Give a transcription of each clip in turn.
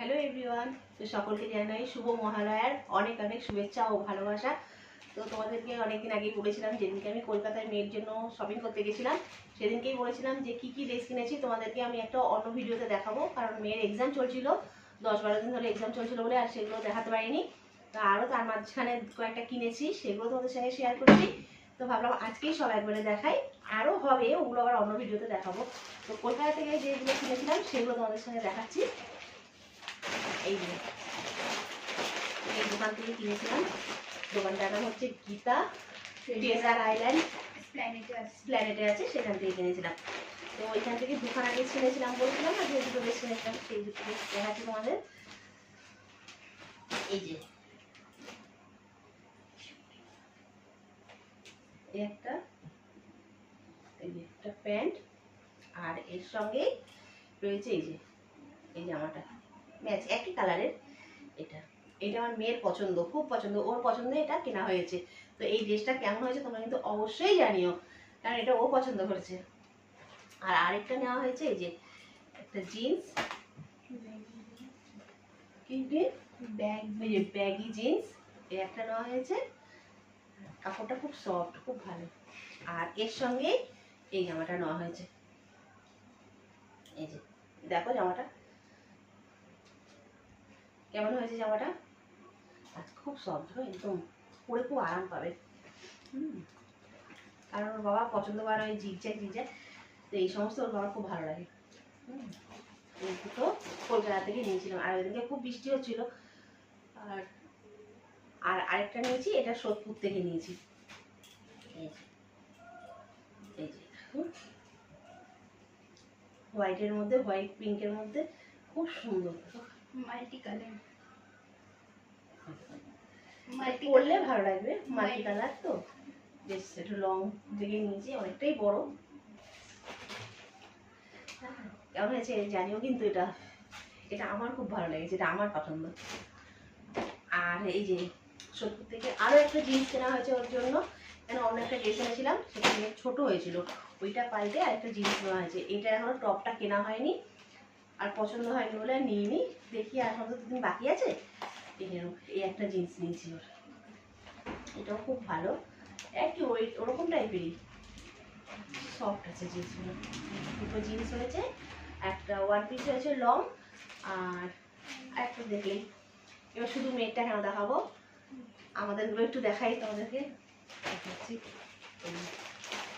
Hello everyone, তো সকলকে জানাই শুভ মহালয়ার অনেক অনেক শুভেচ্ছা ও ভালোবাসা। তো তোমাদেরকে অনেকদিন আগেই বলেছিলাম, যেদিনকে আমি কলকাতায় মেয়ের জন্য শপিং করতে গেছিলাম সেদিনকেই বলেছিলাম যে কি কি ড্রেস কিনেছি তোমাদেরকে আমি একটা অন্য ভিডিওতে দেখাবো, কারণ মেয়ের এক্সাম চলছিল, 10-12 দিন ধরে এক্সাম চলছিল বলে আর সেগুলো দেখাতে পারিনি। তো আরও তার মাঝখানে কয়েকটা কিনেছি, সেগুলো তোমাদের সঙ্গে শেয়ার করছি। তো ভাবলাম আজকেই সব একবারে দেখাই, আরও হবে ওগুলো আবার অন্য ভিডিওতে দেখাবো। তো কলকাতা থেকে যেগুলো কিনেছিলাম সেগুলো তোমাদের সঙ্গে দেখাচ্ছি। এই যে এই দোকান থেকে কিনেছিলাম, দোকানটার নাম হচ্ছে গীতা ট্রেজার আইল্যান্ড, প্ল্যানেটে আছে, সেখান থেকে কিনেছিলাম। তো ওইখান থেকে দুখানা ড্রেস কিনেছিলাম, বলছিলাম না যে দুটো ড্রেস কিনেছিলাম, সেই দুটো ড্রেস দেখাচ্ছি তোমাদের। এই যে একটা, এই যে একটা প্যান্ট, আর এর সঙ্গে রয়েছে এই জামাটা ম্যাচ একই কালারের। এটা এটা আমার মেয়ের পছন্দ, খুব পছন্দ, ওর পছন্দে এটা কেনা হয়েছে। তো এই ড্রেসটা কেমন হয়েছে তোমরা কিন্তু অবশ্যই জানিও, কারণ এটা ও পছন্দ করেছে। আর আরেকটা নেওয়া হয়েছে এই যে একটা জিন্স, ব্যাগি জিন্স, এই একটা নেওয়া হয়েছে। কাপড়টা খুব সফট, খুব ভালো। আর এর সঙ্গে এই জামাটা নেওয়া হয়েছে। এই যে দেখো জামাটা কেমন হয়েছে, জামাটা খুব সফট, একদম পরে খুব আরাম পাবে। কারণ ওর বাবা পছন্দ করে ওই জিগজ্যাগ, তো এই সমস্ত ওর বাবার খুব ভালো লাগে। এই দুটো কলকাতা থেকে নিয়েছিলাম, আর ওইদিকে খুব বৃষ্টি হচ্ছিল। আর আর আরেকটা নিয়েছি, এটা সোদপুর থেকে নিয়েছি। এই যে হোয়াইটের মধ্যে, হোয়াইট পিঙ্কের মধ্যে, খুব সুন্দর মাল্টি কালার, পরলে ভালো লাগবে। মাল্টি কালার তো বেশ একটু লং দিকে নিয়েছি, অনেকটাই বড়। কেমন হয়েছে জানিও কিন্তু, এটা এটা আমার খুব ভালো লেগেছে, এটা আমার পছন্দ। আর এই যে সোদপুর থেকে আরও একটা জিন্স কেনা হয়েছে ওর জন্য, কেন অন্য একটা ড্রেস এনেছিলাম সেটা অনেক ছোটো হয়েছিল, ওইটা পাল্টে আরেকটা জিন্স নেওয়া হয়েছে। এটা এখনো টপটা কেনা হয়নি, আর পছন্দ হয়নি বলে আর নিইনি। দেখি আর এখন তো দুদিন বাকি আছে, এই একটা জিন্স নিয়েছি ওর, এটাও খুব ভালো, একই ওরকম টাইপেরই, সফট আছে জিন্সগুলো। দুটো জিন্স হয়েছে, একটা ওয়ান পিস হয়েছে লং, আর একটা দেখলেই। এবার শুধু মেয়েরটা কেন দেখাবো, আমাদেরগুলো একটু দেখাই তোমাদেরকে। দেখাচ্ছি,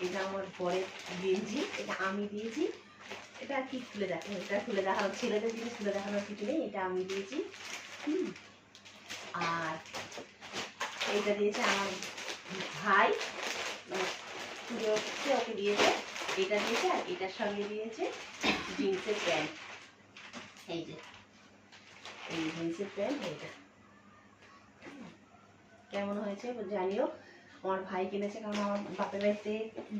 এটা আমার পরের গেঞ্জি, এটা আমি দিয়েছি। এটা কি খুলে দেখো, এটা খুলে দেখানো, ছেলেদের জিনিস খুলে দেখানোর কিছু নেই, এটা আমি দিয়েছি। আর এইটা দিয়েছে আমার ভাই, পুজো হচ্ছে ওকে দিয়েছে, এটা দিয়েছে। আর এটার সঙ্গে দিয়েছে জিন্সের প্যান্ট, এই যে এই জিন্সের প্যান্ট। এইটা কেমন হয়েছে জানিও। আমার ভাই কিনেছে, কারণ আমার বাপের বাড়িতে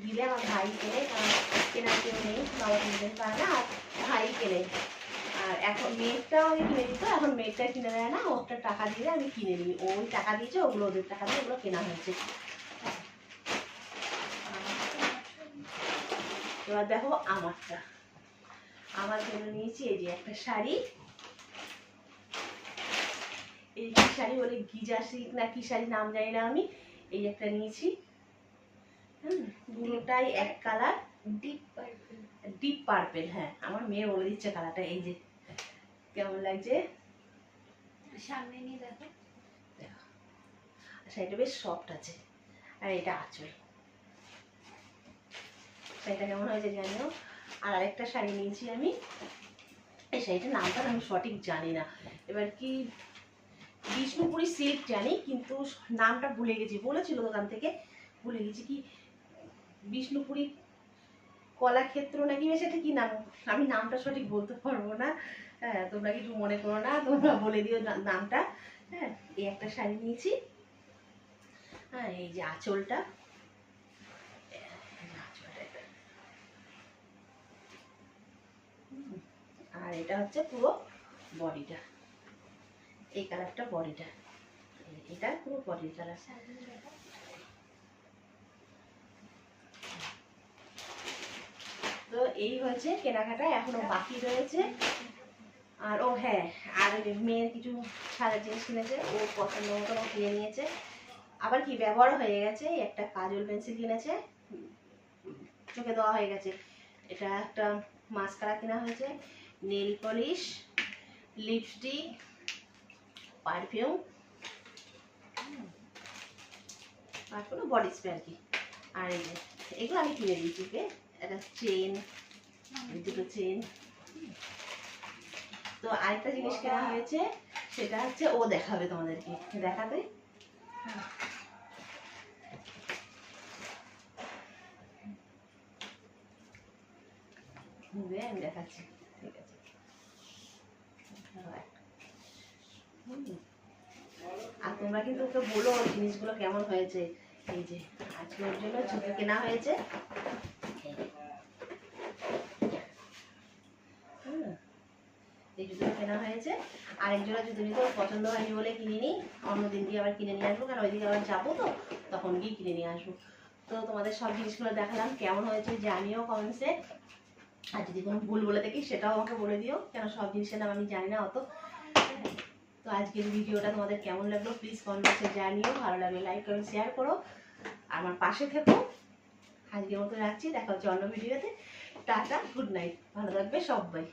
দিলে আমার ভাই কেনে, কারণ কেনার কেউ নেই, বাবা কিনে পারে না, আর ভাই কেনে। আর এখন মেয়েরটাও আমি কিনে দিত, এখন মেয়েরটা কিনে দেয় না, ওটা টাকা দিয়ে আমি কিনে নিই, ওই টাকা দিয়েছে, ওগুলো ওদের টাকা দিয়ে ওগুলো কেনা হয়েছে। এবার দেখো আমারটা, আমার জন্য নিয়েছি এই যে একটা শাড়ি, এই কি শাড়ি বলে, গিজা সিল্ক না কি শাড়ি নাম জানি না আমি, এই একটা নিয়েছি। দুটোটাই এক কালার, ডিপ পার্পেল। হ্যাঁ, আমার মেয়ে বলে দিচ্ছে কালারটা। এই যে কেমন লাগছে, সামনে নিয়ে দেখো, দেখো শাড়িটা বেশ সফট আছে। আর এটা আঁচল, শাড়িটা কেমন হয়েছে জানিও। আর আরেকটা শাড়ি নিয়েছি আমি, এই শাড়িটার নামটা আমি সঠিক জানি না, এবার কি বিষ্ণুপুরি সিল্ক জানি, কিন্তু নামটা ভুলে গেছি, বলেছিল দোকান থেকে, ভুলে গেছি। কি বিষ্ণুপুরি কলাক্ষেত্র নাকি, সেটা কি নাম, আমি নামটা সঠিক বলতে পারবো না। হ্যাঁ, তোমরা কিছু মনে করো না, তোমরা বলে দিও নামটা। হ্যাঁ, এই একটা শাড়ি নিয়েছি। হ্যাঁ, এই যে আঁচলটা, আর এটা হচ্ছে পুরো বডিটা, এই কালারটা বডিটা, এটা পুরো বডির কালার। তো এই হয়েছে কেনাকাটা, এখনো বাকি রয়েছে। আর ও হ্যাঁ, আর ওই মেয়ের কিছু সাজার জিনিস কিনেছে, ও পছন্দ মতো ও কিনে নিয়েছে। আবার কি ব্যবহার হয়ে গেছে, একটা কাজল পেন্সিল কিনেছে, চোখে দেওয়া হয়ে গেছে। এটা একটা মাস্কারা কেনা হয়েছে, নেল পলিশ, লিপস্টিক, পারফিউম আর কোনো বডি স্প্রে আর কি। আর এই যে এগুলো আমি কিনে দিয়েছি ওকে, একটা চেন, দুটো চেন। তো আরেকটা জিনিস কেনা হয়েছে, সেটা হচ্ছে ও দেখাবে তোমাদেরকে, দেখাবে। আমি দেখাচ্ছি, ঠিক আছে। আর তোমরা কিন্তু ওকে বলো জিনিসগুলো কেমন হয়েছে। এই যে আজকে ওর জন্য জুতো কেনা হয়েছে, এই জুতো কেনা হয়েছে। আরেক জোড়া জুতো নিতে ওর পছন্দ হয়নি বলে কিনিনি, অন্যদিন দিয়ে আবার কিনে নিয়ে আসবো, কারণ ওইদিকে আবার যাবো তো, তখন গিয়ে কিনে নিয়ে আসবো। তো তোমাদের সব জিনিসগুলো দেখালাম, কেমন হয়েছে জানিও কমেন্টসে। আর যদি কোনো ভুল বলে থাকি সেটাও আমাকে বলে দিও, কেন সব জিনিসের নাম আমি জানি না অত। তো আজকের ভিডিওটা তোমাদের কেমন লাগলো প্লিজ কমেন্ট বক্সে জানিও, ভালো লাগলে লাইক কমেন্ট শেয়ার করো, আমার পাশে থেকো। আজকের মতো রাখছি, দেখা হচ্ছে অন্য ভিডিওতে। টাটা, গুড নাইট, ভালো থাকবে সবাই।